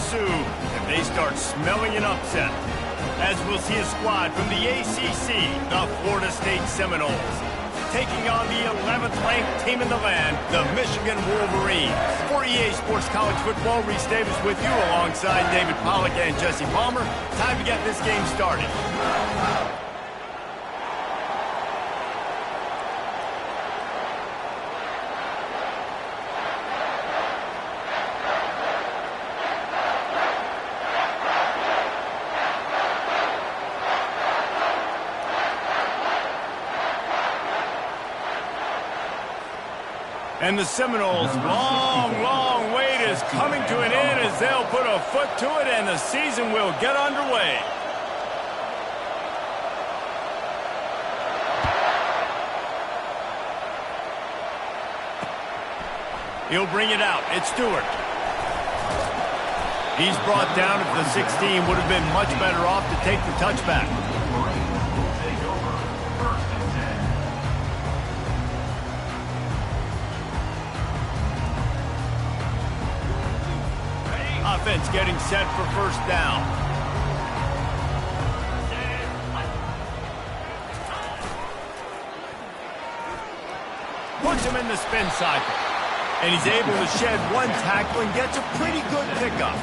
ensue if they start smelling an upset. As we'll see a squad from the ACC, the Florida State Seminoles, taking on the 11th-ranked team in the land, the Michigan Wolverines. For EA Sports College Football, Reese Davis with you alongside David Pollack and Jesse Palmer. Time to get this game started. And the Seminoles' long wait is coming to an end as they'll put a foot to it and the season will get underway. He'll bring it out. It's Stewart. He's brought down at the 16. Would have been much better off to take the touchback. Offense getting set for first down. Puts him in the spin cycle. And he's able to shed one tackle and gets a pretty good pickup.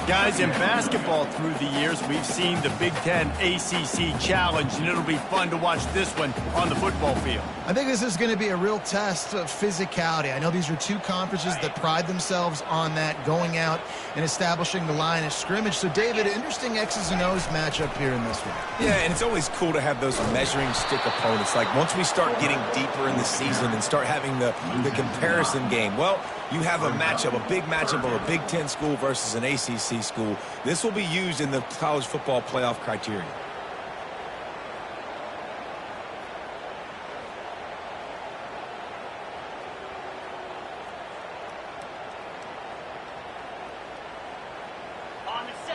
Guys, in basketball through the years, we've seen the Big Ten ACC Challenge, and it'll be fun to watch this one on the football field. I think this is going to be a real test of physicality. I know these are two conferences that pride themselves on that, going out and establishing the line of scrimmage. So, David, interesting X's and O's matchup here in this one. Yeah, and it's always cool to have those measuring stick opponents. Like, once we start getting deeper in the season and start having the comparison game, well, you have a matchup, a big matchup of a Big Ten school versus an ACC school. This will be used in the college football playoff criteria.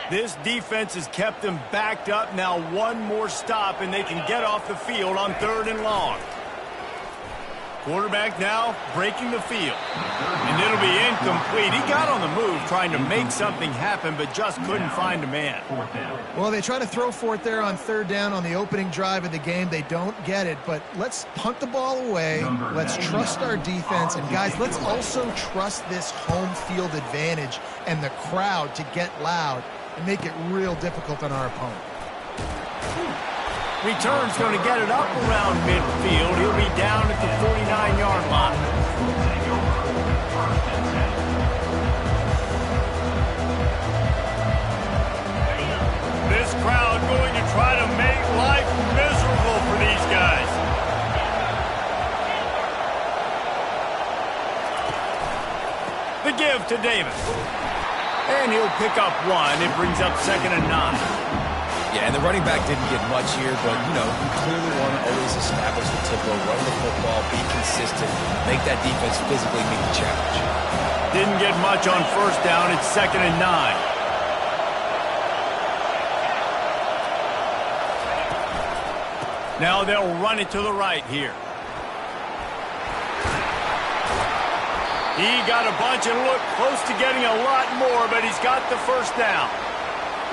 This defense has kept them backed up. Now one more stop and they can get off the field on 3rd and long. Quarterback now breaking the field. And it'll be incomplete. He got on the move trying to make something happen, but just couldn't find a man. Well, they try to throw for it there on 3rd down on the opening drive of the game. They don't get it, but let's punt the ball away. Let's trust our defense. And, guys, let's also trust this home field advantage and the crowd to get loud and make it real difficult on our opponent. Return's going to get it up around midfield. He'll be down at the 49-yard line. This crowd going to try to make life miserable for these guys. The give to Davis. And he'll pick up one. It brings up 2nd and 9. Yeah, and the running back didn't get much here, but, you know, you clearly want to always establish the tempo, run the football, be consistent, make that defense physically meet the challenge. Didn't get much on 1st down. It's 2nd and 9. Now they'll run it to the right here. He got a bunch and looked close to getting a lot more, but he's got the 1st down.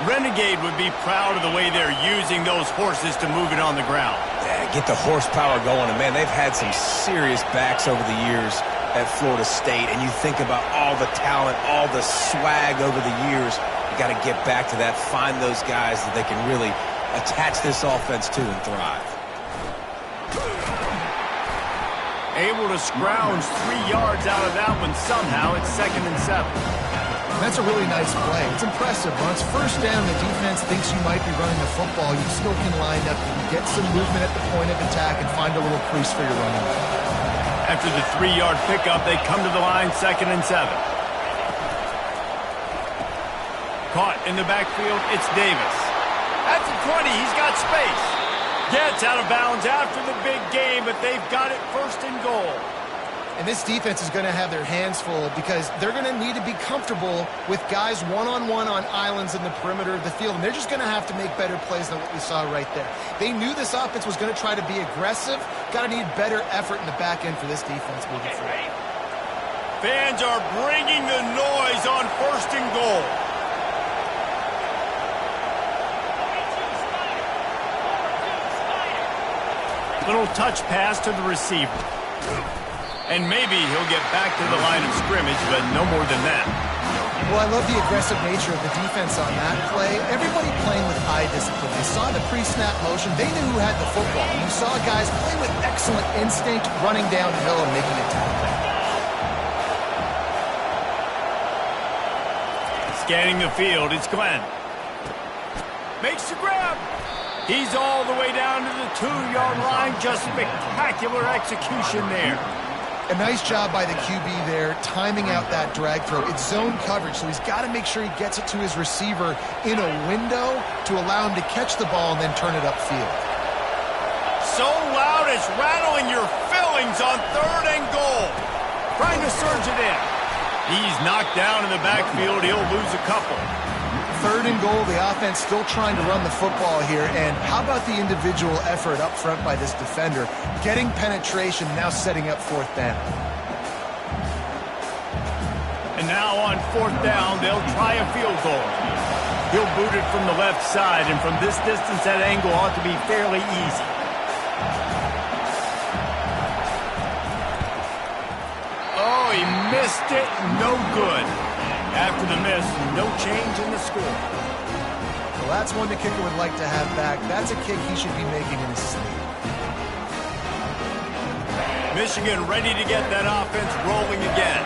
Renegade would be proud of the way they're using those horses to move it on the ground. Yeah, get the horsepower going. And, man, they've had some serious backs over the years at Florida State. And you think about all the talent, all the swag over the years. You got to get back to that, find those guys that they can really attach this offense to and thrive. Able to scrounge 3 yards out of that one somehow. It's 2nd and 7. That's a really nice play. It's impressive. When it's 1st down, the defense thinks you might be running the football. You still can line up, you can get some movement at the point of attack and find a little crease for your running back. After the 3-yard pickup, they come to the line, 2nd and 7. Caught in the backfield, it's Davis. At the 20, he's got space. Gets out of bounds after the big game, but they've got it 1st and goal. And this defense is going to have their hands full because they're going to need to be comfortable with guys one-on-one on islands in the perimeter of the field. And they're just going to have to make better plays than what we saw right there. They knew this offense was going to try to be aggressive. Got to need better effort in the back end for this defense moving forward. Fans are bringing the noise on 1st and goal. touch pass to the receiver. And maybe he'll get back to the line of scrimmage, but no more than that. Well, I love the aggressive nature of the defense on that play. Everybody playing with eye discipline. They saw the pre-snap motion. They knew who had the football. And you saw guys play with excellent instinct, running downhill and making a tackle. Scanning the field, it's Glenn. Makes the grab. He's all the way down to the 2-yard line. Just spectacular execution there. A nice job by the QB there, timing out that drag throw. It's zone coverage, so he's got to make sure he gets it to his receiver in a window to allow him to catch the ball and then turn it upfield. So loud it's rattling your fillings on 3rd and goal. Trying to surge it in. He's knocked down in the backfield. He'll lose a couple. 3rd and goal, the offense still trying to run the football here. And how about the individual effort up front by this defender? Getting penetration, now setting up 4th down. And now on 4th down, they'll try a field goal. He'll boot it from the left side, and from this distance, that angle ought to be fairly easy. Oh, he missed it. No good. After the miss, no change in the score. Well, that's one the kicker would like to have back. That's a kick he should be making in his sleep. Michigan ready to get that offense rolling again.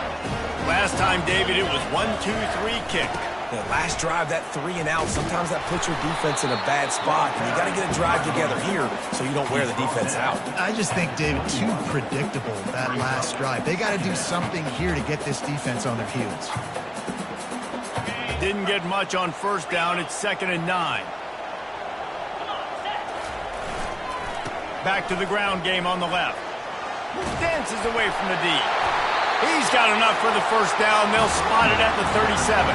Last time, David, it was 1-2-3 kick. The last drive, that 3 and out, sometimes that puts your defense in a bad spot. And you got to get a drive together here so you don't wear the defense out. I just think, David, too predictable, that last drive. They got to do something here to get this defense on their heels. Didn't get much on 1st down. It's 2nd and 9. Back to the ground game on the left. Dances away from the D. He's got enough for the 1st down. They'll spot it at the 37.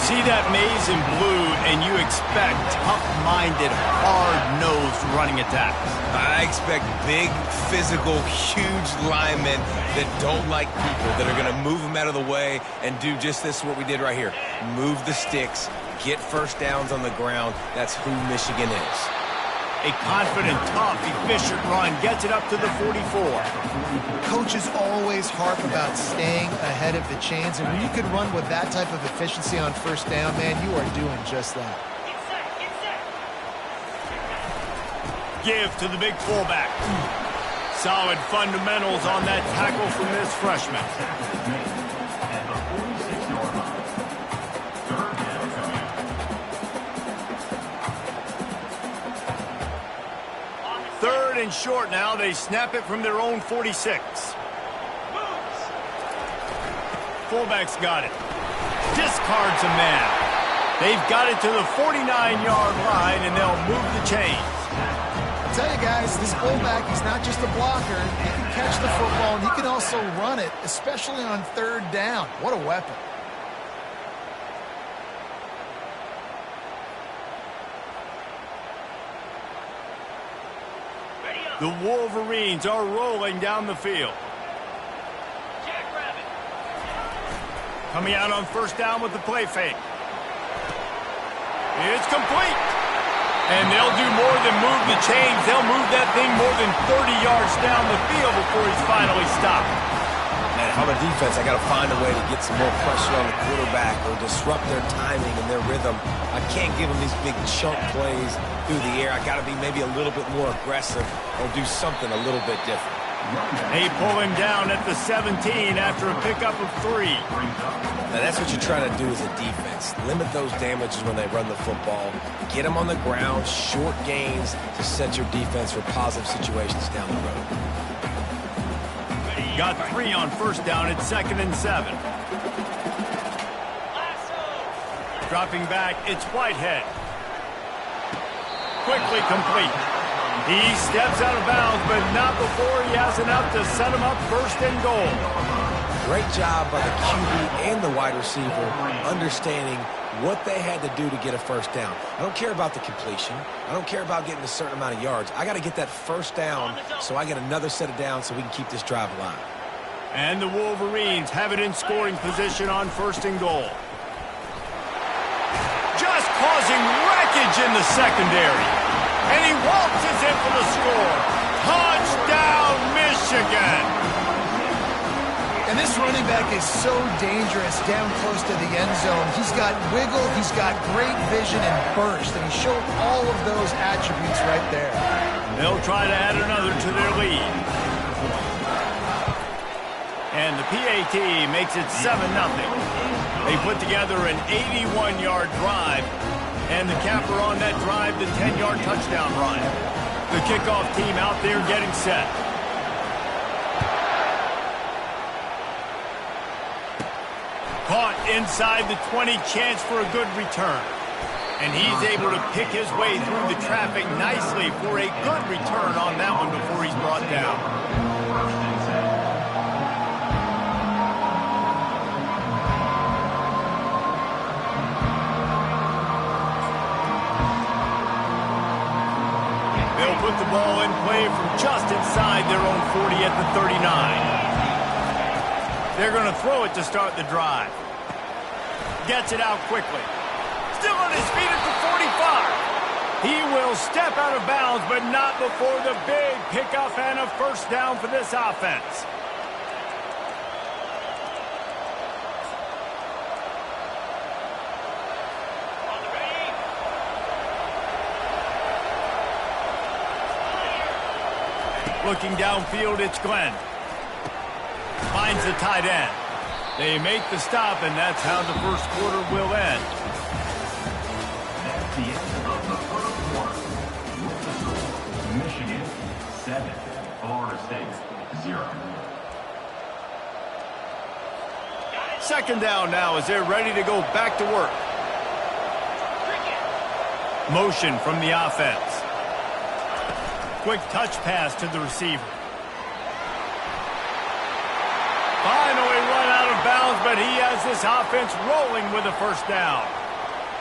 See that maze in blue, and you expect tough-minded, hard-nosed running attacks. I expect big, physical, huge linemen that don't like people, that are going to move them out of the way and do just this, what we did right here. Move the sticks, get 1st downs on the ground. That's who Michigan is. A confident, tough, efficient run gets it up to the 44. Coaches always harp about staying ahead of the chains, and when you can run with that type of efficiency on 1st down, man, you are doing just that. Give to the big fullback. Solid fundamentals on that tackle from this freshman. And short now. They snap it from their own 46. Fullback's got it. Discards a man. They've got it to the 49-yard line, and they'll move the chains. I tell you guys, this fullback, he's not just a blocker. He can catch the football, and he can also run it, especially on 3rd down. What a weapon. The Wolverines are rolling down the field. Coming out on 1st down with the play fake. It's complete. And they'll do more than move the chains. They'll move that thing more than 30 yards down the field before he's finally stopped. Man, if I'm a defense, I got to find a way to get some more pressure on the quarterback or disrupt their timing and their rhythm. I can't give them these big chunk plays through the air. I got to be maybe a little bit more aggressive or do something a little bit different. They pull him down at the 17 after a pickup of 3. Now, that's what you're trying to do as a defense. Limit those damages when they run the football. Get them on the ground, short gains to set your defense for positive situations down the road. Got 3 on 1st down. It's 2nd and 7. Dropping back, it's Whitehead. Quickly complete. He steps out of bounds, but not before he has enough to set him up 1st and goal. Great job by the QB and the wide receiver understanding what they had to do to get a 1st down. I don't care about the completion. I don't care about getting a certain amount of yards. I got to get that 1st down so I get another set of downs so we can keep this drive alive. And the Wolverines have it in scoring position on 1st and goal. Just causing wreckage in the secondary. And he waltzes in for the score. Touchdown, Michigan! And this running back is so dangerous down close to the end zone. He's got wiggle, he's got great vision and burst, and he showed all of those attributes right there. They'll try to add another to their lead. And the PAT makes it 7-0. They put together an 81-yard drive, and the capper on that drive, the 10-yard touchdown run. The kickoff team out there getting set. Caught inside the 20, chance for a good return. And he's able to pick his way through the traffic nicely for a good return on that one before he's brought down. They'll put the ball in play from just inside their own 40 at the 39. They're going to throw it to start the drive. Gets it out quickly. Still on his feet at the 45. He will step out of bounds, but not before the big pickup and a first down for this offense. Looking downfield, it's Glenn. Finds the tight end. They make the stop, and that's how the first quarter will end. That's the end of the first quarter. Michigan 7, Florida State 0. Second down now as they're ready to go back to work. Motion from the offense. Quick touch pass to the receiver. Finally run out of bounds, but he has this offense rolling with a first down.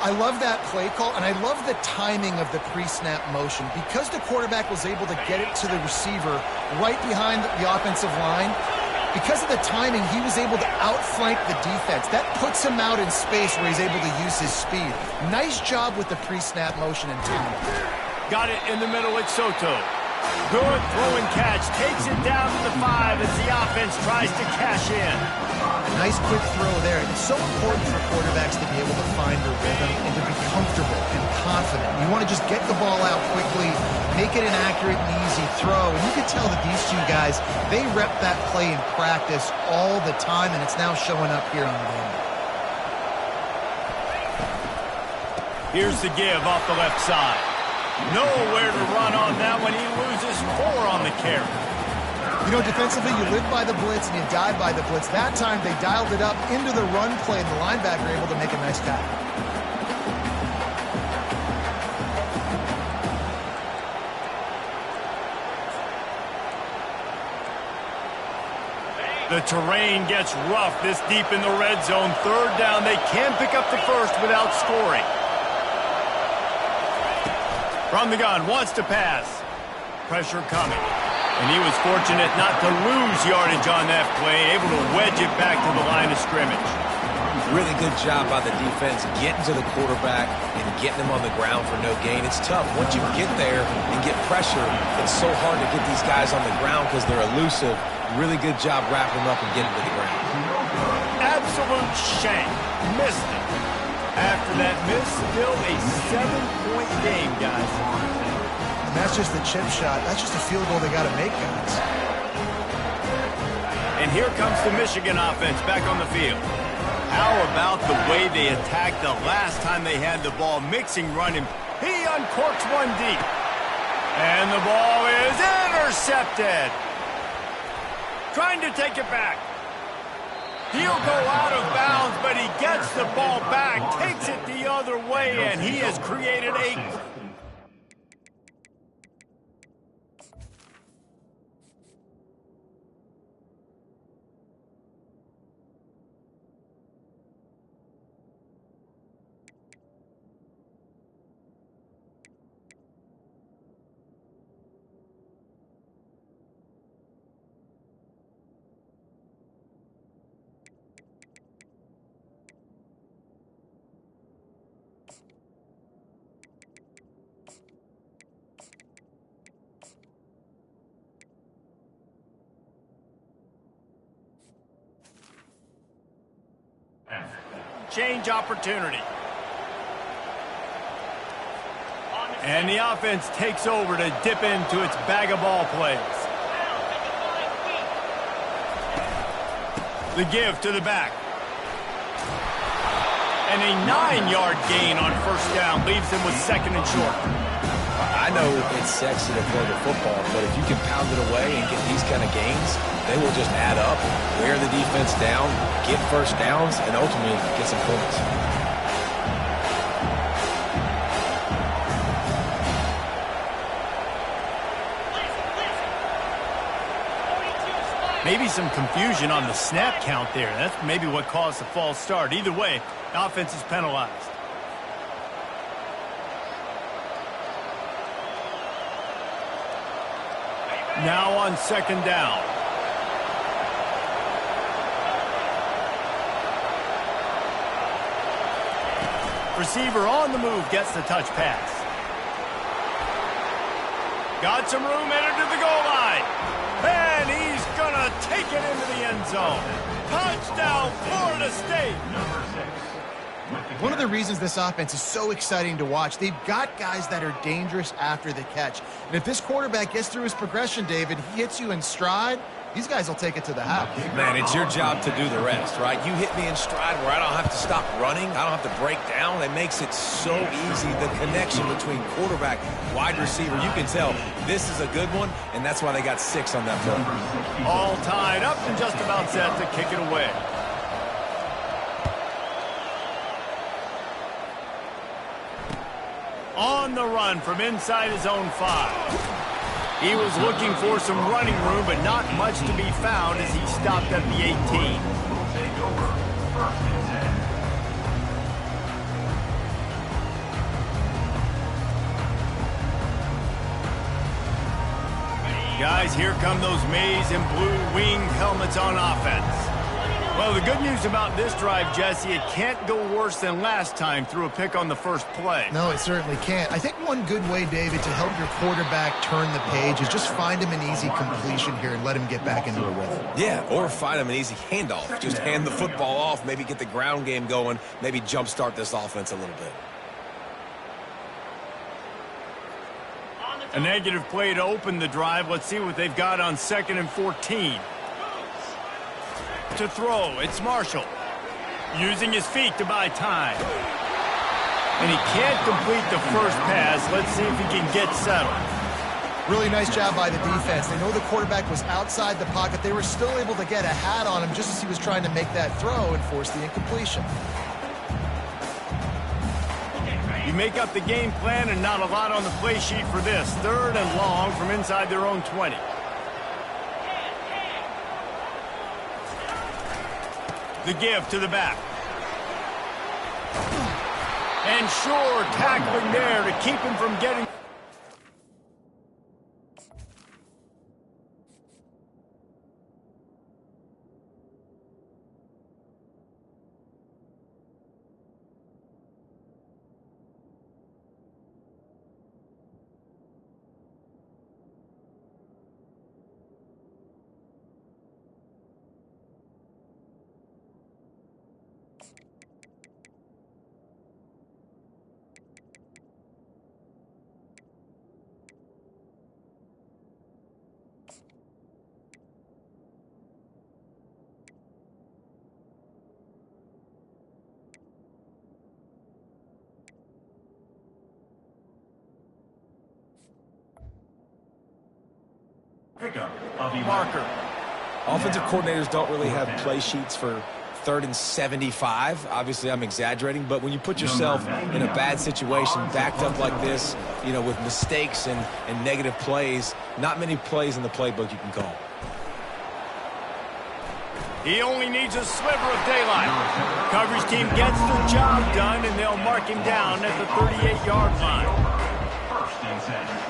I love that play call, and I love the timing of the pre-snap motion. Because the quarterback was able to get it to the receiver right behind the offensive line, because of the timing, he was able to outflank the defense. That puts him out in space where he's able to use his speed. Nice job with the pre-snap motion and timing. Got it in the middle at Soto. Good throw and catch. Takes it down to the 5 as the offense tries to cash in. Nice quick throw there. It's so important for quarterbacks to be able to find their rhythm and to be comfortable and confident. You want to just get the ball out quickly, make it an accurate and easy throw. And you can tell that these two guys, they rep that play in practice all the time, and it's now showing up here on the game. Here's the give off the left side. Nowhere to run on that one. He loses 4 on the carry. You know, defensively, you live by the blitz and you die by the blitz. That time, they dialed it up into the run play, and the linebacker able to make a nice tackle. The terrain gets rough this deep in the red zone. Third down, they can pick up the first without scoring. From the gun, wants to pass. Pressure coming. And he was fortunate not to lose yardage on that play, able to wedge it back to the line of scrimmage. Really good job by the defense getting to the quarterback and getting him on the ground for no gain. It's tough. Once you get there and get pressure, it's so hard to get these guys on the ground because they're elusive. Really good job wrapping them up and getting to the ground. Absolute shank. Missed it. After that miss, still a 7-point game, guys. And that's just the chip shot. That's just a field goal they got to make, guys. And here comes the Michigan offense back on the field. How about the way they attacked the last time they had the ball? Mixing running. He uncorks one deep. And the ball is intercepted. Trying to take it back. He'll go out of bounds, but he gets the ball back, takes it the other way, and he has created a... change opportunity. And the offense takes over to dip into its bag of ball plays. The give to the back. And a 9-yard gain on first down leaves him with second and short. I know it's sexy to throw the football, but if you can pound it away and get these kind of gains, they will just add up, wear the defense down, get first downs, and ultimately get some points. Maybe some confusion on the snap count there. That's maybe what caused the false start. Either way, the offense is penalized. Now on second down. Receiver on the move gets the touch pass. Got some room, entered to the goal line. And he's going to take it into the end zone. Touchdown, Florida State. One of the reasons this offense is so exciting to watch, they've got guys that are dangerous after the catch. And if this quarterback gets through his progression, David, he hits you in stride, these guys will take it to the house. Man, it's your job to do the rest, right? You hit me in stride where I don't have to stop running. I don't have to break down. It makes it so easy. The connection between quarterback, wide receiver, you can tell this is a good one, and that's why they got 6 on that play. All tied up and just about set to kick it away. On the run from inside his own 5. He was looking for some running room, but not much to be found as he stopped at the 18. Take over first and 10. Guys, here come those maize and blue winged helmets on offense. Well, the good news about this drive, Jesse, it can't go worse than last time through a pick on the first play. No, it certainly can't. I think one good way, David, to help your quarterback turn the page is just find him an easy completion here and let him get back into a rhythm. Yeah, or find him an easy handoff. Just hand the football off, maybe get the ground game going, maybe jumpstart this offense a little bit. A negative play to open the drive. Let's see what they've got on 2nd and 14. To throw, it's Marshall. Using his feet to buy time. And he can't complete the first pass. Let's see if he can get settled. Really nice job by the defense. They know the quarterback was outside the pocket. They were still able to get a hat on him just as he was trying to make that throw and force the incompletion. You make up the game plan and not a lot on the play sheet for this. 3rd and long from inside their own 20. The give to the back. And sure, tackling there to keep him from getting... Marker. Offensive coordinators don't really have play sheets for 3rd and 75. Obviously, I'm exaggerating, but when you put yourself in a bad situation, backed up like this, you know, with mistakes and negative plays, not many plays in the playbook you can call. He only needs a sliver of daylight. Coverage team gets the job done, and they'll mark him down at the 38-yard line. First and 10.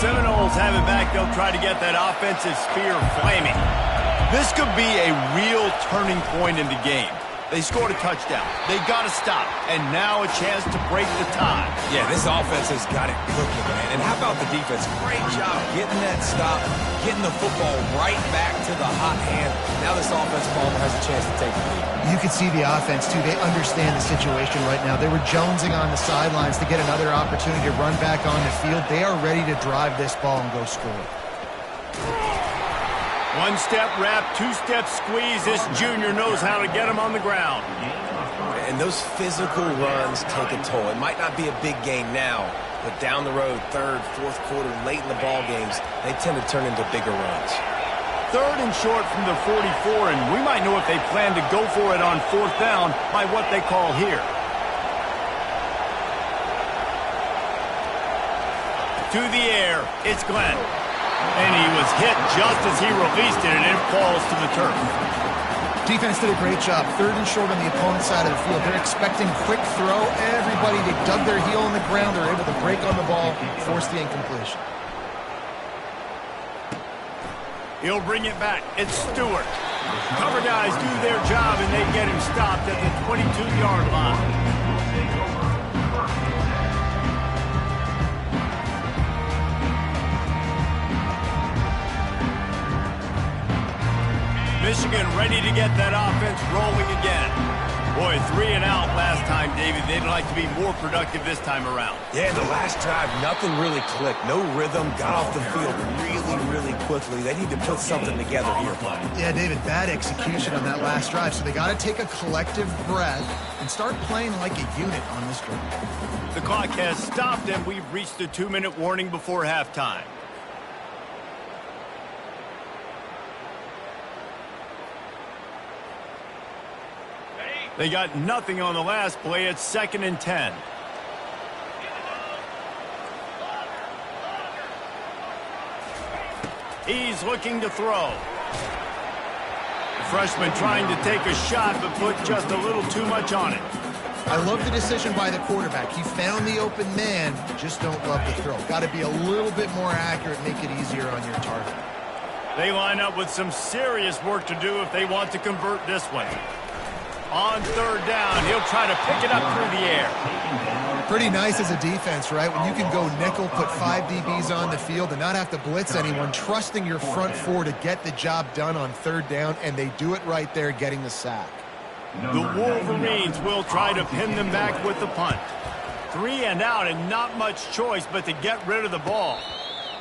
Seminoles have it back. They'll try to get that offensive spear flaming. This could be a real turning point in the game. They scored a touchdown. They got to stop. And now a chance to break the tie. Yeah, this offense has got it cooking, man. And how about the defense? Great job getting that stop, getting the football right back to the hot hand. Now this offense, Palmer, has a chance to take the lead. You can see the offense, too. They understand the situation right now. They were jonesing on the sidelines to get another opportunity to run back on the field. They are ready to drive this ball and go score. One-step wrap, two-step squeeze. This junior knows how to get him on the ground. And those physical runs take a toll. It might not be a big gain now, but down the road, third, fourth quarter, late in the ball games, they tend to turn into bigger runs. Third and short from the 44, and we might know if they plan to go for it on fourth down by what they call here. To the air, it's Glenn. And he was hit just as he released it, and it falls to the turf. Defense did a great job. Third and short on the opponent's side of the field. They're expecting quick throw. Everybody, they dug their heel in the ground. They're able to break on the ball, force the incompletion. He'll bring it back. It's Stewart. Cover guys do their job, and they get him stopped at the 22-yard line. Michigan ready to get that offense rolling again. Boy, 3 and out last time, David. They'd like to be more productive this time around. Yeah, the last drive, nothing really clicked. No rhythm, got off the field really quickly. They need to put something together here, buddy. Yeah, David, bad execution on that last drive. So they got to take a collective breath and start playing like a unit on this drive. The clock has stopped, and we've reached the 2-minute warning before halftime. They got nothing on the last play. It's 2nd and 10. He's looking to throw. The freshman trying to take a shot, but put just a little too much on it. I love the decision by the quarterback. He found the open man, just don't love the throw. Got to be a little bit more accurate, make it easier on your target. They line up with some serious work to do if they want to convert this one. On third down, he'll try to pick it up through the air. Pretty nice as a defense, right? When you can go nickel, put 5 DBs on the field and not have to blitz anyone, trusting your front four to get the job done on third down, and they do it right there, getting the sack. The Wolverines will try to pin them back with the punt. 3 and out, and not much choice but to get rid of the ball.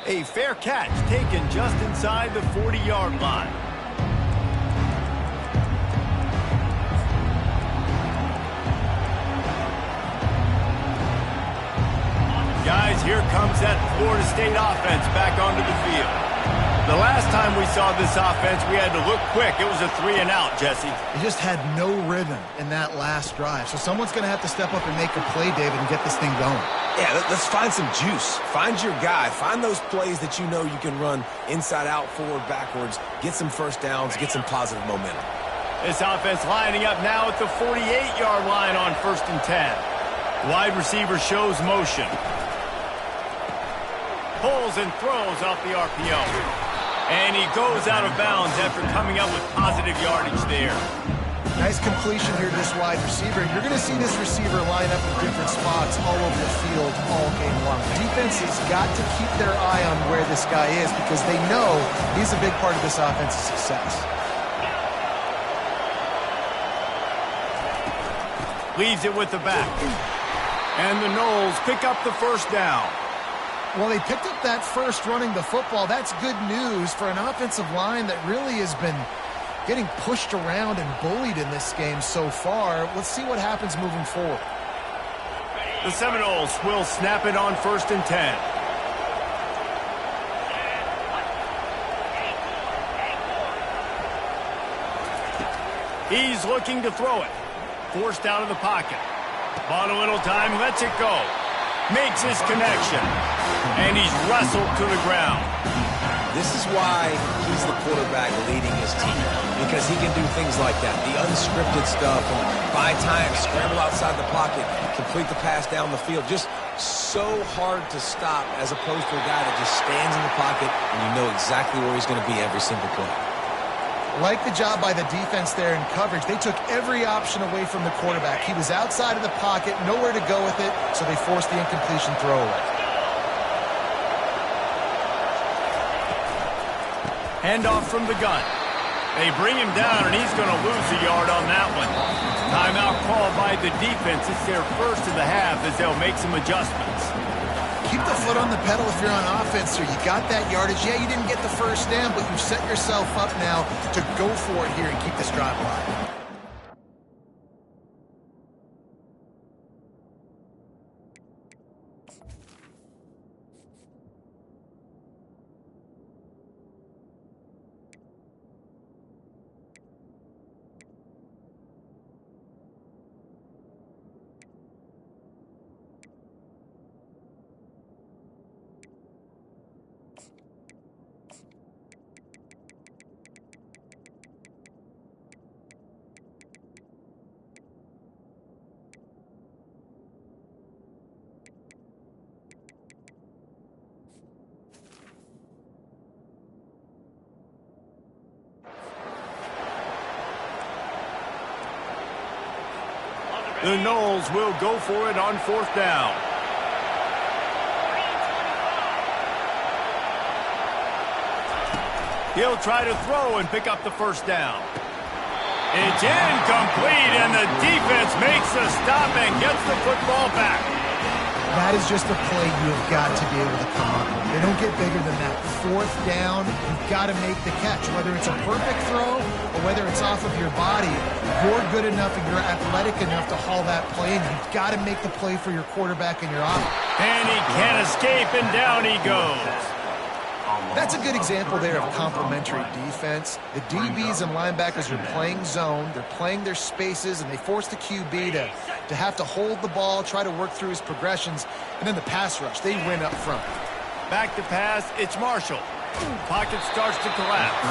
A fair catch taken just inside the 40-yard line. Guys, here comes that Florida State offense back onto the field. The last time we saw this offense, we had to look quick. It was a 3 and out, Jesse. He just had no rhythm in that last drive. So someone's going to have to step up and make a play, David, and get this thing going. Yeah, let's find some juice. Find your guy. Find those plays that you know you can run inside out, forward, backwards. Get some first downs. Get some positive momentum. This offense lining up now at the 48-yard line on 1st and 10. Wide receiver shows motion. Pulls and throws off the RPO. And he goes out of bounds after coming up with positive yardage there. Nice completion here to this wide receiver. You're going to see this receiver line up in different spots all over the field all game long. Defense has got to keep their eye on where this guy is because they know he's a big part of this offense's success. Leaves it with the back. And the Noles pick up the first down. Well, they picked up that first running the football. That's good news for an offensive line that really has been getting pushed around and bullied in this game so far. Let's see what happens moving forward. The Seminoles will snap it on 1st and 10. He's looking to throw it. Forced out of the pocket. Bought a little time, lets it go. Makes his connection. And he's wrestled to the ground. This is why he's the quarterback leading his team, because he can do things like that, the unscripted stuff, and buy time, scramble outside the pocket, complete the pass down the field. Just so hard to stop as opposed to a guy that just stands in the pocket and you know exactly where he's going to be every single play. Like the job by the defense there in coverage. They took every option away from the quarterback. He was outside of the pocket, nowhere to go with it, so they forced the incompletion throwaway. Handoff from the gun. They bring him down, and he's going to lose a yard on that one. Timeout called by the defense. It's their first of the half as they'll make some adjustments. Keep the foot on the pedal if you're on offense, sir. You got that yardage. Yeah, you didn't get the first down, but you've set yourself up now to go for it here and keep this drive alive. The Noles will go for it on 4th down. He'll try to throw and pick up the first down. It's incomplete, and the defense makes the stop and gets the football back. That is just a play you have got to be able to come up with. They don't get bigger than that. 4th down, you've got to make the catch. Whether it's a perfect throw or whether it's off of your body, you're good enough and you're athletic enough to haul that play in. You've got to make the play for your quarterback and your offense. And he can't escape, and down he goes. That's a good example there of complementary defense. The DBs and linebackers are playing zone. They're playing their spaces, and they force the QB to have to hold the ball, try to work through his progressions, and then the pass rush, they win up front. Back to pass, it's Marshall. Pocket starts to collapse.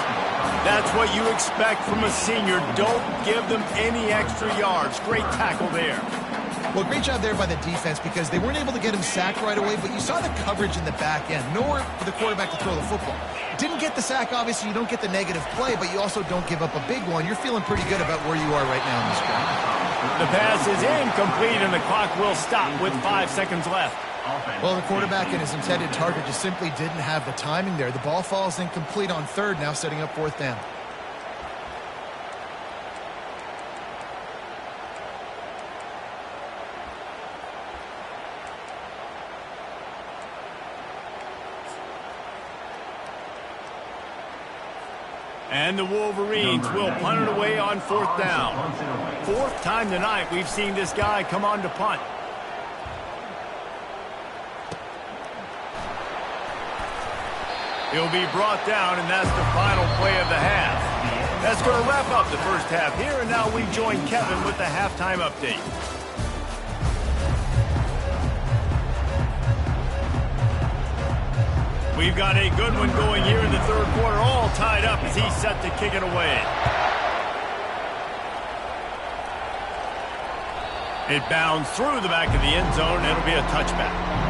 That's what you expect from a senior. Don't give them any extra yards. Great tackle there. Well, great job there by the defense because they weren't able to get him sacked right away, but you saw the coverage in the back end. Nowhere for the quarterback to throw the football. Didn't get the sack, obviously. You don't get the negative play, but you also don't give up a big one. You're feeling pretty good about where you are right now in this drive. The pass is incomplete, and the clock will stop with 5 seconds left. Well, the quarterback and his intended target just simply didn't have the timing there. The ball falls incomplete on 3rd, now setting up 4th down. And the Wolverines will punt it away on 4th down. 4th time tonight we've seen this guy come on to punt. He'll be brought down, and that's the final play of the half. That's going to wrap up the first half here, and now we join Kevin with the halftime update. We've got a good one going here in the 3rd quarter, all tied up as he's set to kick it away. It bounds through the back of the end zone, and it'll be a touchback.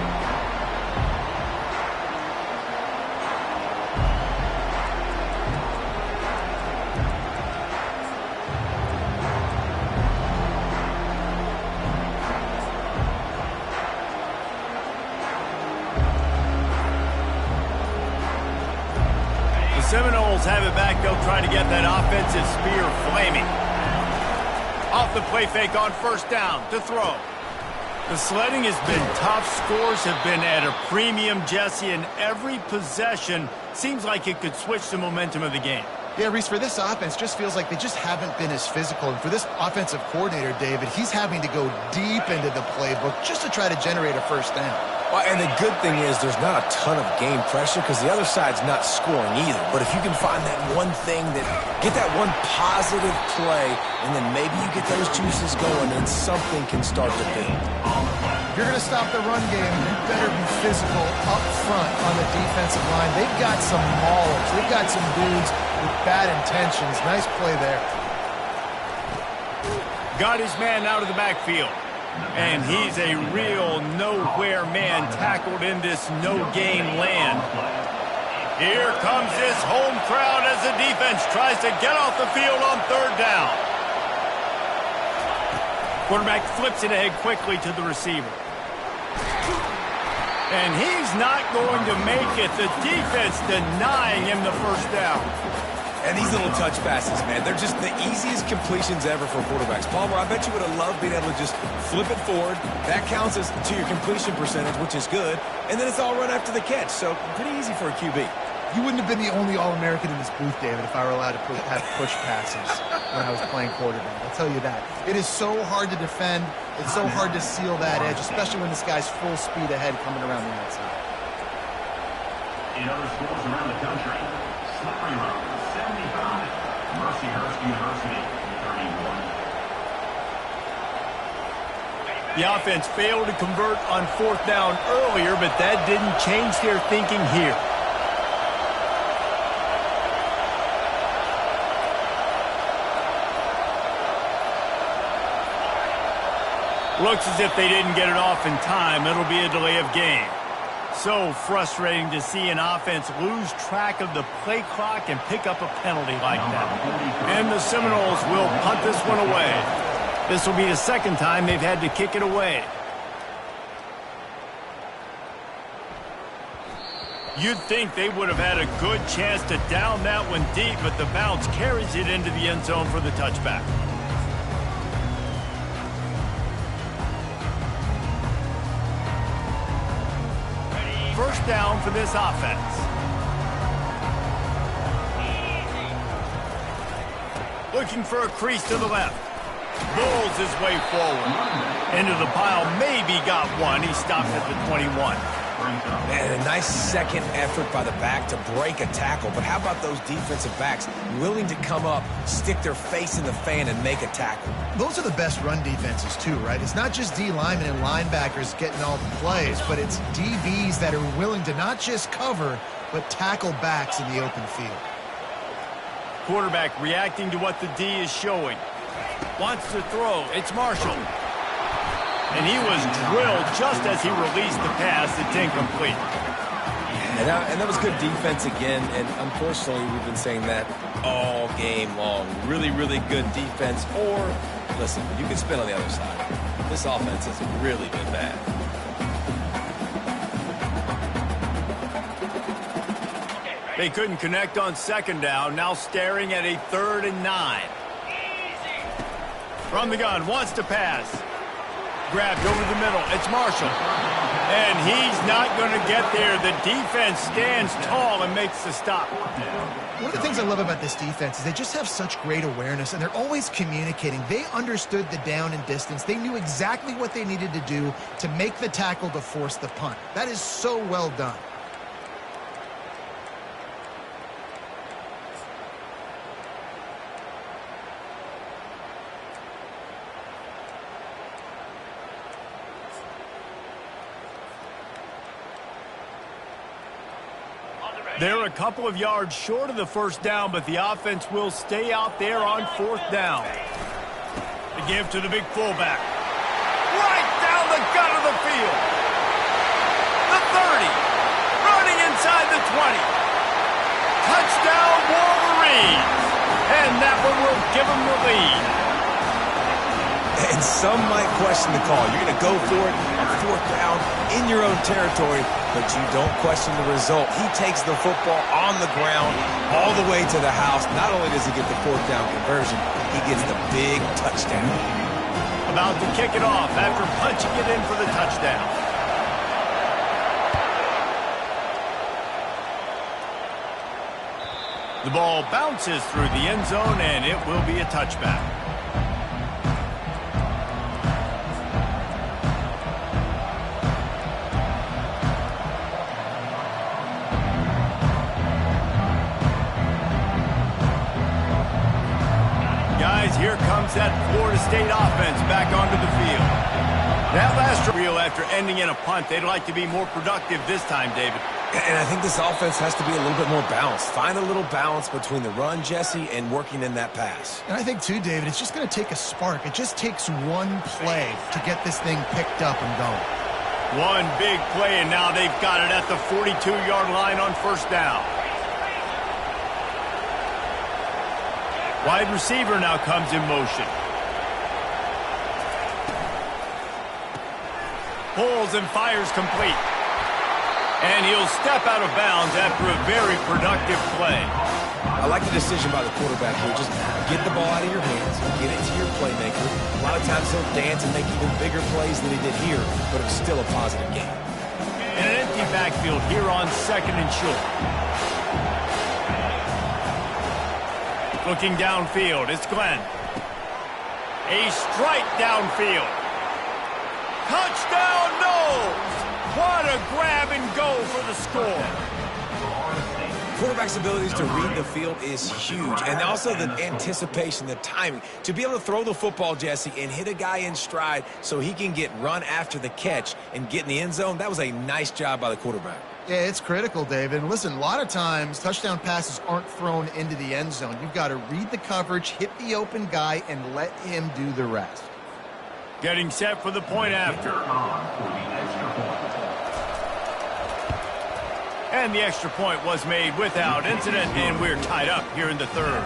Seminoles have it back. They'll try to get that offensive spear flaming. Off the play fake on 1st down to throw. The sledding has been tough. Scores have been at a premium, Jesse, and every possession seems like it could switch the momentum of the game. Yeah, Reese, for this offense, just feels like they just haven't been as physical. And for this offensive coordinator, David, he's having to go deep into the playbook just to try to generate a 1st down. Well, and the good thing is there's not a ton of game pressure because the other side's not scoring either. But if you can find that one thing, get that one positive play, and then maybe you get those juices going and something can start to build. If you're going to stop the run game, you better be physical up front on the defensive line. They've got some maulers. They've got some dudes with bad intentions. Nice play there. Got his man out of the backfield. And he's a real nowhere man tackled in this no-gain land. Here comes this home crowd as the defense tries to get off the field on third down. Quarterback flips it ahead quickly to the receiver. And he's not going to make it. The defense denying him the first down. And these little touch passes, man, they're just the easiest completions ever for quarterbacks. Palmer, I bet you would have loved being able to just flip it forward. That counts as to your completion percentage, which is good. And then it's all run after the catch. So pretty easy for a QB. You wouldn't have been the only All-American in this booth, David, if I were allowed to have push passes when I was playing quarterback. I'll tell you that. It is so hard to defend. It's so hard to seal that edge, especially when this guy's full speed ahead coming around the outside. In other schools around the country, Slippery Road, 75. Mercyhurst University, 31. The offense failed to convert on fourth down earlier, but that didn't change their thinking here. Looks as if they didn't get it off in time. It'll be a delay of game. So frustrating to see an offense lose track of the play clock and pick up a penalty like that. And the Seminoles will punt this one away. This will be the second time they've had to kick it away. You'd think they would have had a good chance to down that one deep, but the bounce carries it into the end zone for the touchback. First down for this offense. Looking for a crease to the left. Bulls his way forward. Into the pile, maybe got one. He stopped at the 21. Man, a nice second effort by the back to break a tackle. But how about those defensive backs willing to come up, stick their face in the fan, and make a tackle? Those are the best run defenses, too, right? It's not just D linemen and linebackers getting all the plays, but it's DBs that are willing to not just cover, but tackle backs in the open field. Quarterback reacting to what the D is showing. Wants to throw. It's Marshall. And he was drilled just as he released the pass. It's incomplete. And that was good defense again. And unfortunately, we've been saying that all game long. Really, really good defense. Or, listen, you can spin on the other side. This offense has really been bad. They couldn't connect on second down. Now staring at a 3rd and 9. From the gun, wants to pass. Grabbed over the middle. It's Marshall. And he's not going to get there. The defense stands tall and makes the stop. One of the things I love about this defense is they just have such great awareness, and they're always communicating. They understood the down and distance. They knew exactly what they needed to do to make the tackle to force the punt. That is so well done. They're a couple of yards short of the first down, but the offense will stay out there on 4th down. The give to the big fullback. Right down the gut of the field. The 30. Running inside the 20. Touchdown, Wolverines. And that one will give them the lead. And some might question the call. You're going to go for it on 4th down in your own territory, but you don't question the result. He takes the football on the ground all the way to the house. Not only does he get the 4th down conversion, he gets the big touchdown. About to kick it off after punching it in for the touchdown. The ball bounces through the end zone, and it will be a touchback. Here comes that Florida State offense back onto the field. That last reel after ending in a punt, they'd like to be more productive this time, David. And I think this offense has to be a little bit more balanced. Find a little balance between the run, Jesse, and working in that pass. And I think, too, David, it's just going to take a spark. It just takes one play to get this thing picked up and going. One big play, and now they've got it at the 42-yard line on 1st down. Wide receiver now comes in motion. Pulls and fires complete. And he'll step out of bounds after a very productive play. I like the decision by the quarterback here. Just get the ball out of your hands, get it to your playmaker. A lot of times he'll dance and make even bigger plays than he did here, but it was still a positive game. In an empty backfield here on 2nd and short. Looking downfield, it's Glenn. A strike downfield. Touchdown, Knowles! What a grab and go for the score. Quarterback's abilities to read the field is huge, and also the anticipation, the timing. To be able to throw the football, Jesse, and hit a guy in stride so he can get run after the catch and get in the end zone, that was a nice job by the quarterback. Yeah, it's critical, David. And listen, a lot of times touchdown passes aren't thrown into the end zone. You've got to read the coverage, hit the open guy, and let him do the rest. Getting set for the point after. And the extra point was made without incident, and we're tied up here in the 3rd.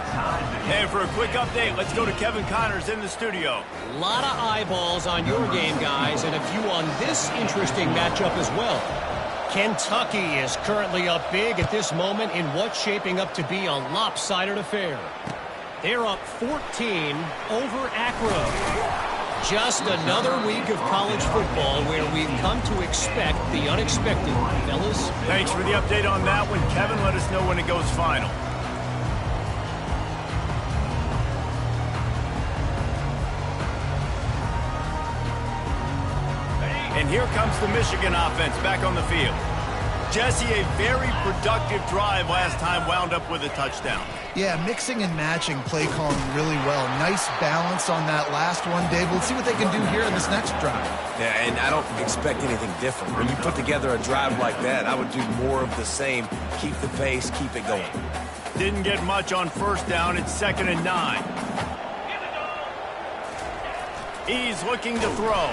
And for a quick update, let's go to Kevin Connors in the studio. A lot of eyeballs on your game, guys, and a few on this interesting matchup as well. Kentucky is currently up big at this moment in what's shaping up to be a lopsided affair. They're up 14 over Akron. Just another week of college football where we've come to expect the unexpected. Fellas? Thanks for the update on that one, Kevin. Let us know when it goes final. And here comes the Michigan offense back on the field. Jesse, a very productive drive last time, wound up with a touchdown. Yeah, mixing and matching play calling really well. Nice balance on that last one, Dave. We'll see what they can do here in this next drive. Yeah, and I don't expect anything different. When you put together a drive like that, I would do more of the same. Keep the pace, keep it going. Didn't get much on 1st down. It's 2nd and 9. He's looking to throw.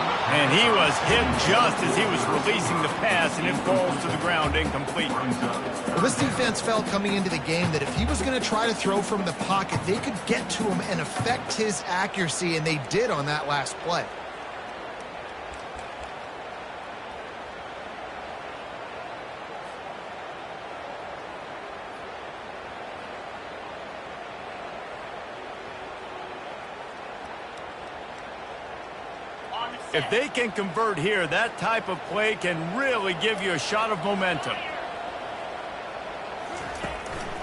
And he was hit just as he was releasing the pass, and it falls to the ground incomplete. Well, this defense felt coming into the game that if he was going to try to throw from the pocket, they could get to him and affect his accuracy, and they did on that last play. If they can convert here, that type of play can really give you a shot of momentum.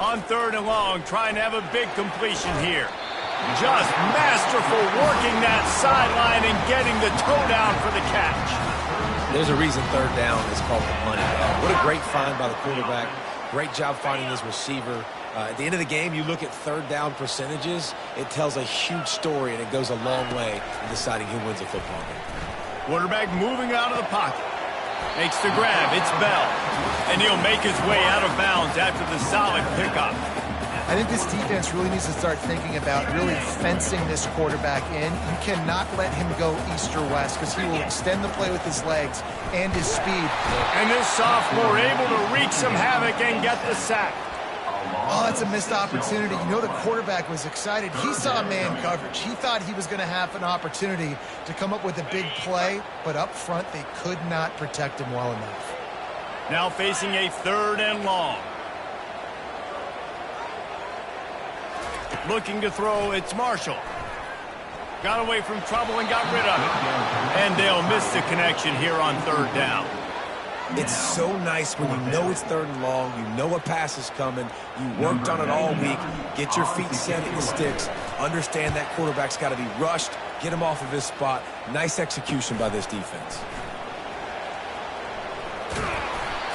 On 3rd and long, trying to have a big completion here. Just masterful working that sideline and getting the toe down for the catch. There's a reason 3rd down is called the money down. What a great find by the quarterback. Great job finding his receiver. At the end of the game, you look at 3rd down percentages. It tells a huge story, and it goes a long way in deciding who wins a football game. Quarterback moving out of the pocket. Makes the grab. It's Bell. And he'll make his way out of bounds after the solid pickup. I think this defense really needs to start thinking about really fencing this quarterback in. You cannot let him go east or west because he will extend the play with his legs and his speed. And this sophomore able to wreak some havoc and get the sack. Oh, that's a missed opportunity. You know the quarterback was excited. He saw man coverage. He thought he was going to have an opportunity to come up with a big play, but up front they could not protect him well enough. Now facing a 3rd and long. Looking to throw, it's Marshall. Got away from trouble and got rid of it. And they'll miss the connection here on 3rd down. It's so nice when you know it's 3rd and long, you know a pass is coming, you worked on it all week, get your feet set in the sticks, understand that quarterback's got to be rushed, get him off of his spot. Nice execution by this defense.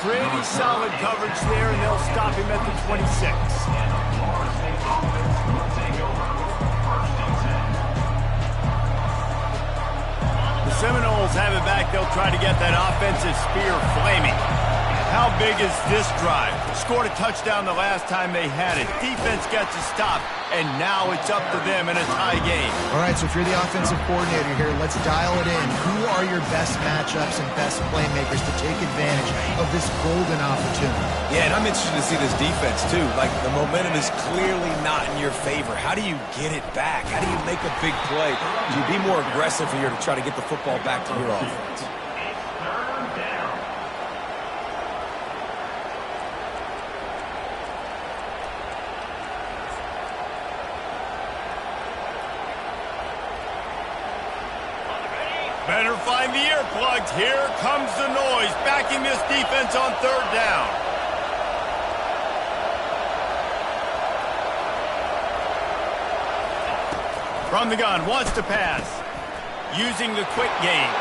Pretty solid coverage there, and they'll stop him at the 26. The Seminoles have it back. They'll try to get that offensive spear flaming. How big is this drive? Scored a touchdown the last time they had it. Defense gets a stop, and now it's up to them in a tie game. All right, so if you're the offensive coordinator here, let's dial it in. Who are your best matchups and best playmakers to take advantage of this golden opportunity? Yeah, and I'm interested to see this defense, too. Like, the momentum is clearly not in your favor. How do you get it back? How do you make a big play? Do you be more aggressive here to try to get the football back to your offense? Better find the earplugs. Here comes the noise, backing this defense on third down. From the gun, wants to pass. Using the quick game.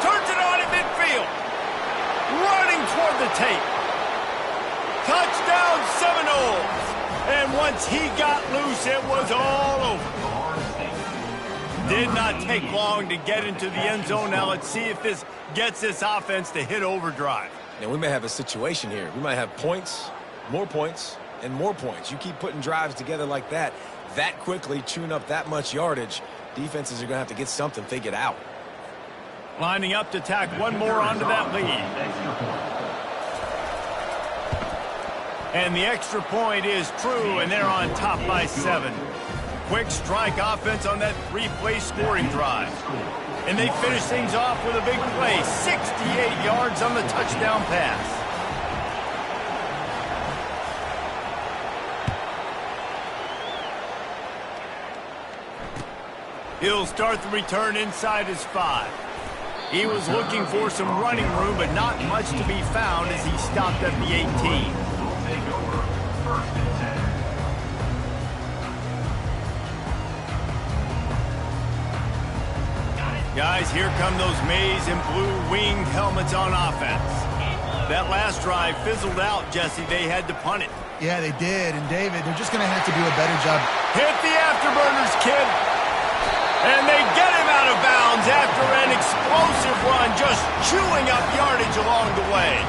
Turns it on at midfield. Running toward the tape. Touchdown Seminoles. And once he got loose, it was all over. Did not take long to get into the end zone. Now let's see if this gets this offense to hit overdrive. Now, we may have a situation here. We might have points, and more points. You keep putting drives together like that quickly, chewing up that much yardage, defenses are going to have to get something figured out. Lining up to tack one more onto that lead. And the extra point is true, and they're on top by 7. Quick strike offense on that 3-play scoring drive. And they finish things off with a big play. 68 yards on the touchdown pass. He'll start the return inside his 5. He was looking for some running room, but not much to be found as he stopped at the 18. Guys, here come those maize and blue winged helmets on offense. That last drive fizzled out, Jesse. They had to punt it. Yeah, they did. And, David, they're just going to have to do a better job. Hit the afterburners, kid. And they get him out of bounds after an explosive run, just chewing up yardage along the way.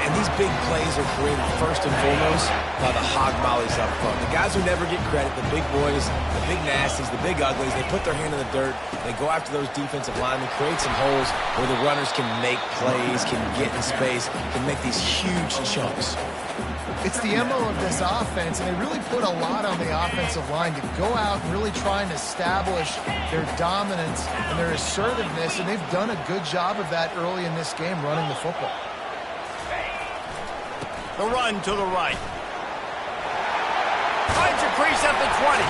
And these big plays are created first and foremost by the hog mollies up front. The guys who never get credit, the big boys, the big nasties, the big uglies, they put their hand in the dirt, they go after those defensive linemen, create some holes where the runners can make plays, can get in space, can make these huge chunks. It's the MO of this offense, and they really put a lot on the offensive line to go out and really try and establish their dominance and their assertiveness, and they've done a good job of that early in this game running the football. The run to the right. Finds a crease at the 20.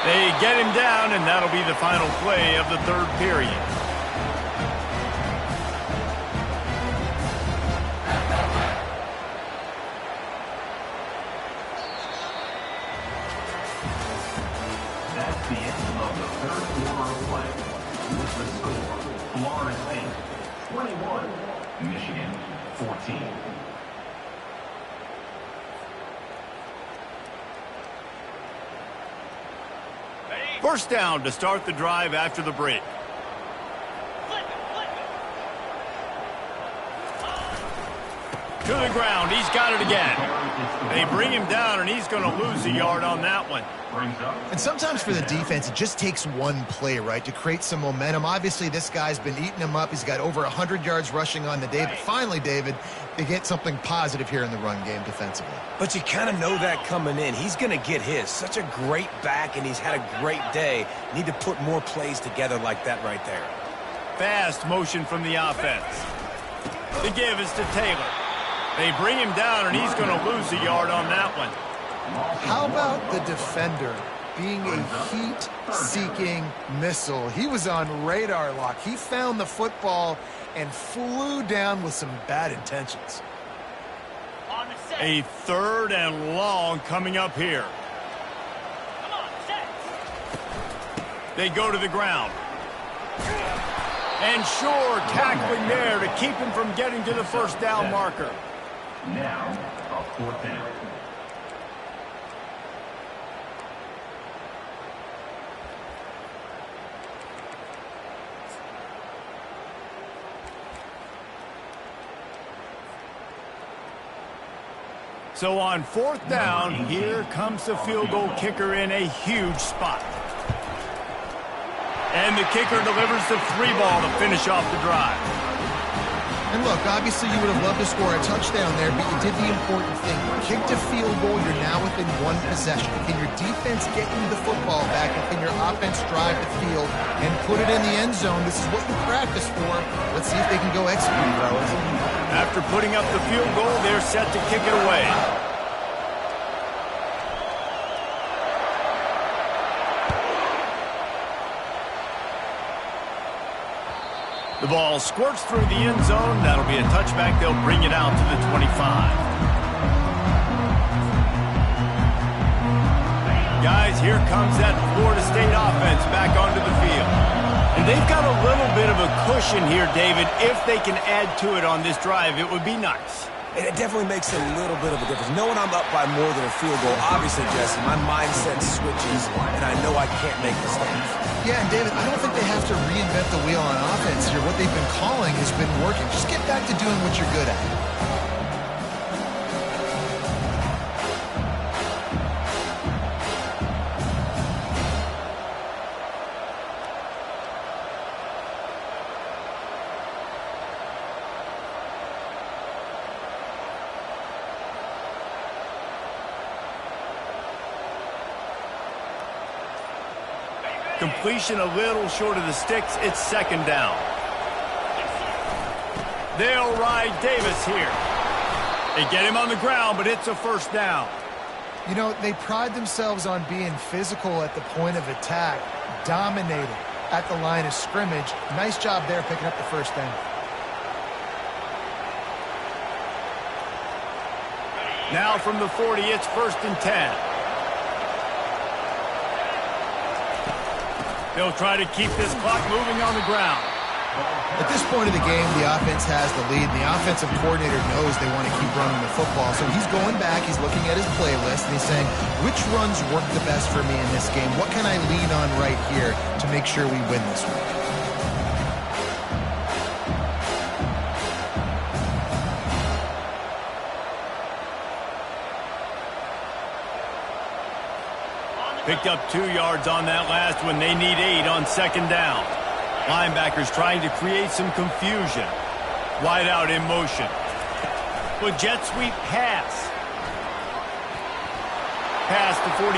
They get him down, and that'll be the final play of the third period. That's the end of the third quarter of play. With the score, Florida State 21, Michigan 14. First down to start the drive after the break. To the ground. He's got it again. They bring him down, and he's going to lose a yard on that one. And sometimes for the defense, it just takes one play, right, to create some momentum. Obviously, this guy's been eating him up. He's got over 100 yards rushing on the day. But finally, David, they get something positive here in the run game defensively. But you kind of know that coming in. He's going to get his. Such a great back, and he's had a great day. Need to put more plays together like that right there. Fast motion from the offense. The give is to Taylor. They bring him down, and he's going to lose a yard on that one. How about the defender being a heat-seeking missile? He was on radar lock. He found the football and flew down with some bad intentions. A third and long coming up here. They go to the ground. And sure, tackling there to keep him from getting to the first down marker. Now, a fourth down. So on 4th down, here comes the field goal kicker in a huge spot. And the kicker delivers the 3 ball to finish off the drive. And look, obviously you would have loved to score a touchdown there, but you did the important thing. You kicked a field goal, you're now within 1 possession. Can your defense get you the football back, and can your offense drive the field and put it in the end zone? This is what you practice for. Let's see if they can go execute, fellas. After putting up the field goal, they're set to kick it away. The ball squirts through the end zone. That'll be a touchback. They'll bring it out to the 25. Guys, here comes that Florida State offense back onto the field. And they've got a little bit of a cushion here, David. If they can add to it on this drive, it would be nice. And it definitely makes a little bit of a difference. Knowing I'm up by more than a field goal, obviously, Jesse, my mindset switches, and I know I can't make mistakes. Yeah, and David, I don't think they have to reinvent the wheel on offense here. What they've been calling has been working. Just get back to doing what you're good at. Completion a little short of the sticks. It's 2nd down. They'll ride Davis here. They get him on the ground, but it's a 1st down. You know, they pride themselves on being physical at the point of attack, dominating at the line of scrimmage. Nice job there picking up the 1st down. Now from the 40, it's 1st and 10. They'll try to keep this clock moving on the ground. At this point of the game, the offense has the lead, and the offensive coordinator knows they want to keep running the football. So he's going back, he's looking at his playlist, and he's saying, which runs work the best for me in this game? What can I lean on right here to make sure we win this one? Picked up 2 yards on that last one. They need 8 on 2nd down. Linebackers trying to create some confusion. Wide out in motion. With jet sweep pass. Pass to 45.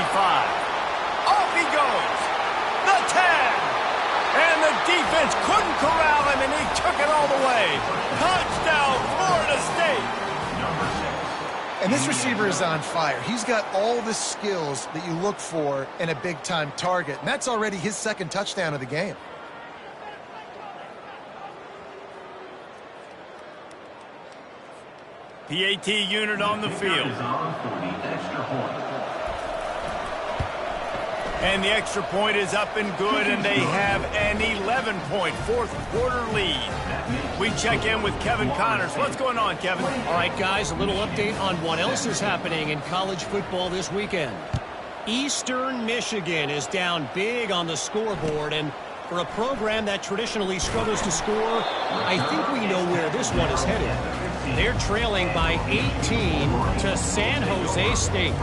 Off he goes. The 10. And the defense couldn't corral him, and he took it all the way. Touchdown, Florida State. And this receiver is on fire. He's got all the skills that you look for in a big-time target. And that's already his 2nd touchdown of the game. PAT unit on the field. And the extra point is up and good, and they have an 11-point 4th quarter lead. We check in with Kevin Connors. What's going on, Kevin? All right, guys, a little update on what else is happening in college football this weekend. Eastern Michigan is down big on the scoreboard, and for a program that traditionally struggles to score, I think we know where this one is headed. They're trailing by 18 to San Jose State.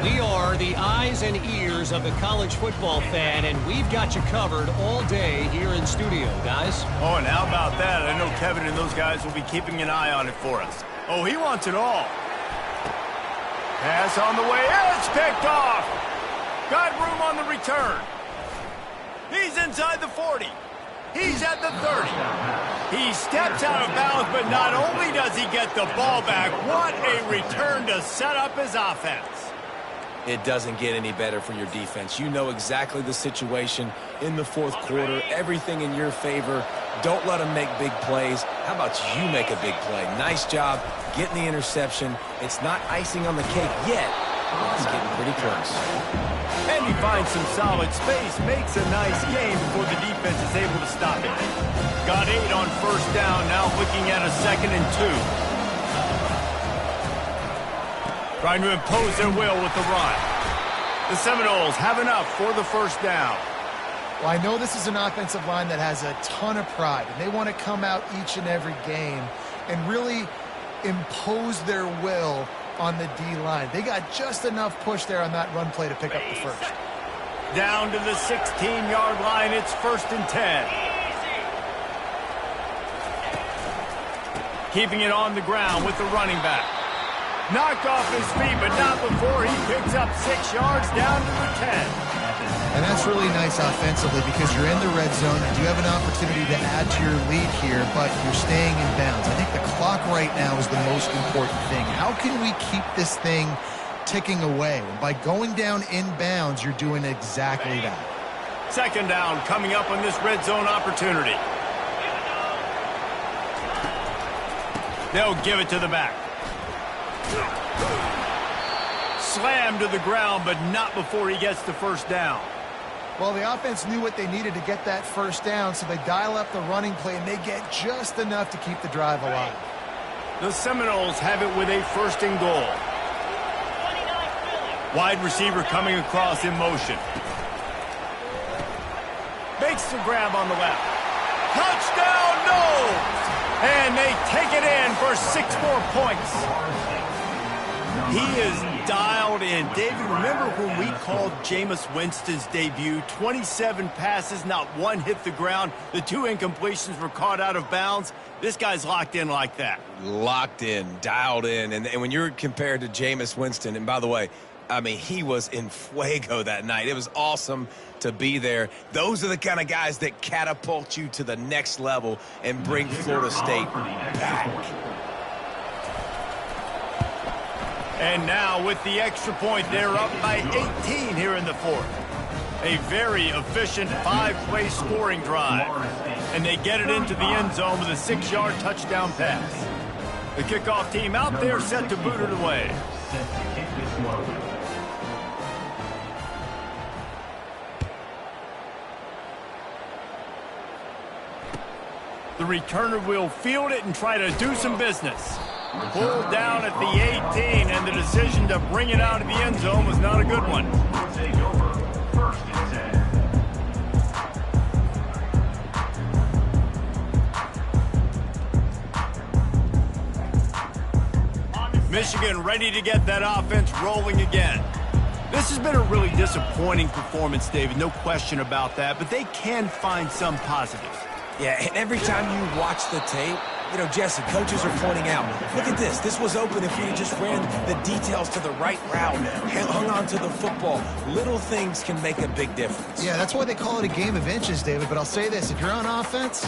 We are the eyes and ears of the college football fan, and we've got you covered all day here in studio, guys. Oh, and how about that? I know Kevin and those guys will be keeping an eye on it for us. Oh, he wants it all. Pass on the way. It's picked off. Got room on the return. He's inside the 40. He's at the 30. He steps out of bounds, but not only does he get the ball back, what a return to set up his offense. It doesn't get any better for your defense. You know exactly the situation in the 4th quarter. Everything in your favor. Don't let them make big plays. How about you make a big play? Nice job getting the interception. It's not icing on the cake yet, but it's getting pretty close. And he finds some solid space, makes a nice game before the defense is able to stop it. Got 8 on 1st down, now looking at a 2nd and 2. Trying to impose their will with the run. The Seminoles have enough for the 1st down. Well, I know this is an offensive line that has a ton of pride, and they want to come out each and every game and really impose their will on the D-line. They got just enough push there on that run play to pick up the first. Down to the 16-yard line, it's 1st and 10. Keeping it on the ground with the running back. Knocked off his feet, but not before he picks up 6 yards down to the 10. And that's really nice offensively because you're in the red zone. You do have an opportunity to add to your lead here, but you're staying in bounds. I think the clock right now is the most important thing. How can we keep this thing ticking away? And by going down in bounds, you're doing exactly that. 2nd down coming up on this red zone opportunity. They'll give it to the back. Slammed to the ground, but not before he gets the 1st down. Well, the offense knew what they needed to get that 1st down, so they dial up the running play, and they get just enough to keep the drive alive. The Seminoles have it with a 1st and goal. Wide receiver coming across in motion. Makes the grab on the left. Touchdown, no! And they take it in for 6 more points. He is dialed in. David, remember when we called Jameis Winston's debut? 27 passes, not one hit the ground. The 2 incompletions were caught out of bounds. This guy's locked in like that. Locked in, dialed in. And when you're compared to Jameis Winston, and by the way, I mean, he was in fuego that night. It was awesome to be there. Those are the kind of guys that catapult you to the next level and bring Florida State back. And now with the extra point, they're up by 18 here in the 4th. A very efficient 5-play scoring drive. And they get it into the end zone with a 6-yard touchdown pass. The kickoff team out there set to boot it away. The returner will field it and try to do some business. Pulled down at the 18, and the decision to bring it out of the end zone was not a good one. Take over 1st and 10. Michigan ready to get that offense rolling again. This has been a really disappointing performance, David, no question about that, but they can find some positives. Yeah, and every time you watch the tape, you know, Jesse, coaches are pointing out, look at this. This was open if we had just ran the details to the right route, hung on to the football. Little things can make a big difference. Yeah, that's why they call it a game of inches, David. But I'll say this, if you're on offense,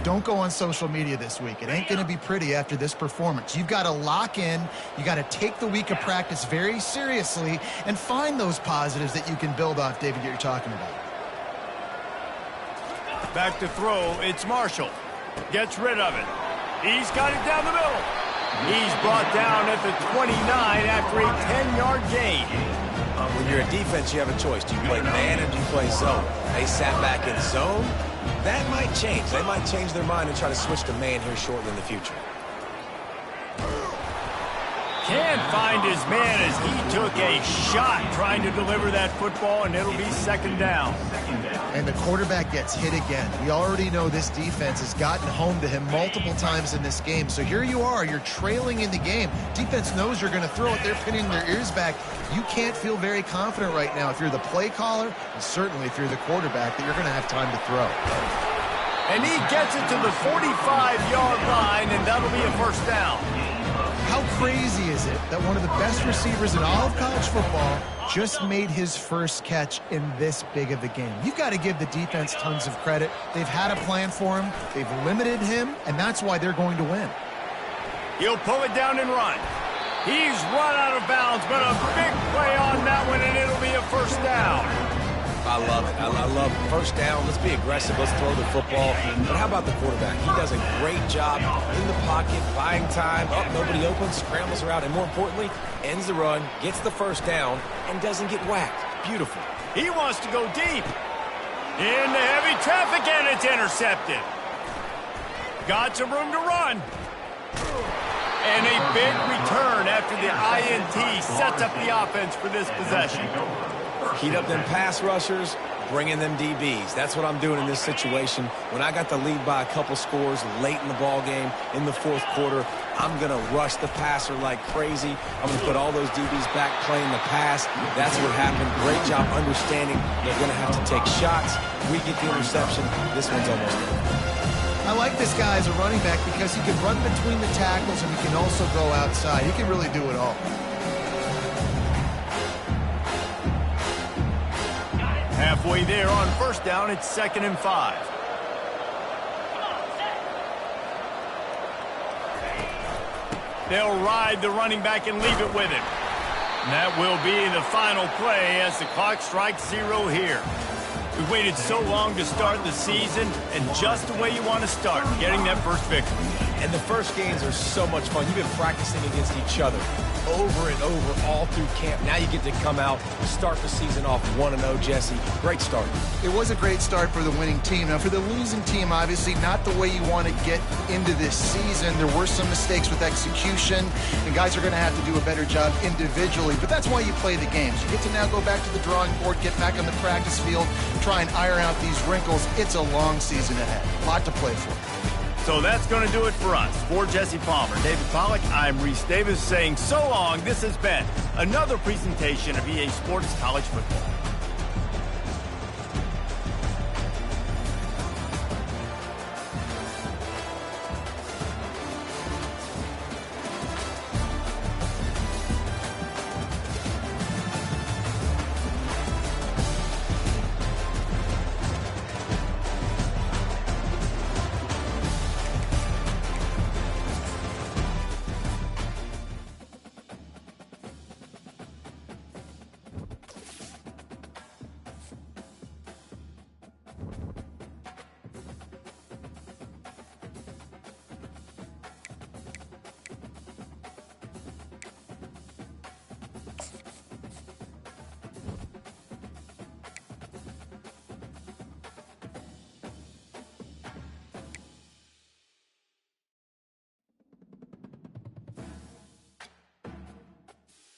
don't go on social media this week. It ain't going to be pretty after this performance. You've got to lock in. You got to take the week of practice very seriously and find those positives that you can build off, David, that you're talking about. Back to throw, it's Marshall. Gets rid of it. He's got it down the middle. He's brought down at the 29 after a 10-yard gain. When you're a defense, you have a choice. Do you play man or do you play zone? They sat back in zone. That might change. They might change their mind and try to switch to man here shortly in the future. Can't find his man as he took a shot trying to deliver that football, and it'll be 2nd down. And the quarterback gets hit again. We already know this defense has gotten home to him multiple times in this game. So here you are, you're trailing in the game. Defense knows you're going to throw it. They're pinning their ears back. You can't feel very confident right now if you're the play caller, and certainly if you're the quarterback, that you're going to have time to throw. And he gets it to the 45-yard line, and that'll be a 1st down. How crazy is it that one of the best receivers in all of college football just made his first catch in this big of a game? You've got to give the defense tons of credit. They've had a plan for him. They've limited him, and that's why they're going to win. He'll pull it down and run. He's run out of bounds, but a big play on that one, and it'll be a 1st down. I love it. I love it. 1st down. Let's be aggressive. Let's throw the football. But how about the quarterback? He does a great job in the pocket, buying time. Up, nobody open, scrambles around, and more importantly, ends the run, gets the 1st down, and doesn't get whacked. Beautiful. He wants to go deep. Into heavy traffic, and it's intercepted. Got some room to run. And a big return after the INT sets up the offense for this possession. Heat up them pass rushers, bringing them DBs. That's what I'm doing in this situation. When I got the lead by a couple scores late in the ball game, in the fourth quarter, I'm going to rush the passer like crazy. I'm going to put all those DBs back playing the pass. That's what happened. Great job understanding they're going to have to take shots. We get the interception. This one's almost over. I like this guy as a running back because he can run between the tackles and he can also go outside. He can really do it all. Halfway there on first down, it's 2nd and 5. They'll ride the running back and leave it with him. And that will be the final play as the clock strikes 0 here. We waited so long to start the season, and just the way you want to start, getting that first victory. And the first games are so much fun. You've been practicing against each other over and over all through camp. Now you get to come out, start the season off 1-0, Jesse. Great start. It was a great start for the winning team. Now, for the losing team, obviously not the way you want to get into this season. There were some mistakes with execution, and guys are going to have to do a better job individually. But that's why you play the games. You get to now go back to the drawing board, get back on the practice field, try and iron out these wrinkles. It's a long season ahead. A lot to play for. So that's going to do it for us. For Jesse Palmer, David Pollack, I'm Reese Davis saying so long. This has been another presentation of EA Sports College Football.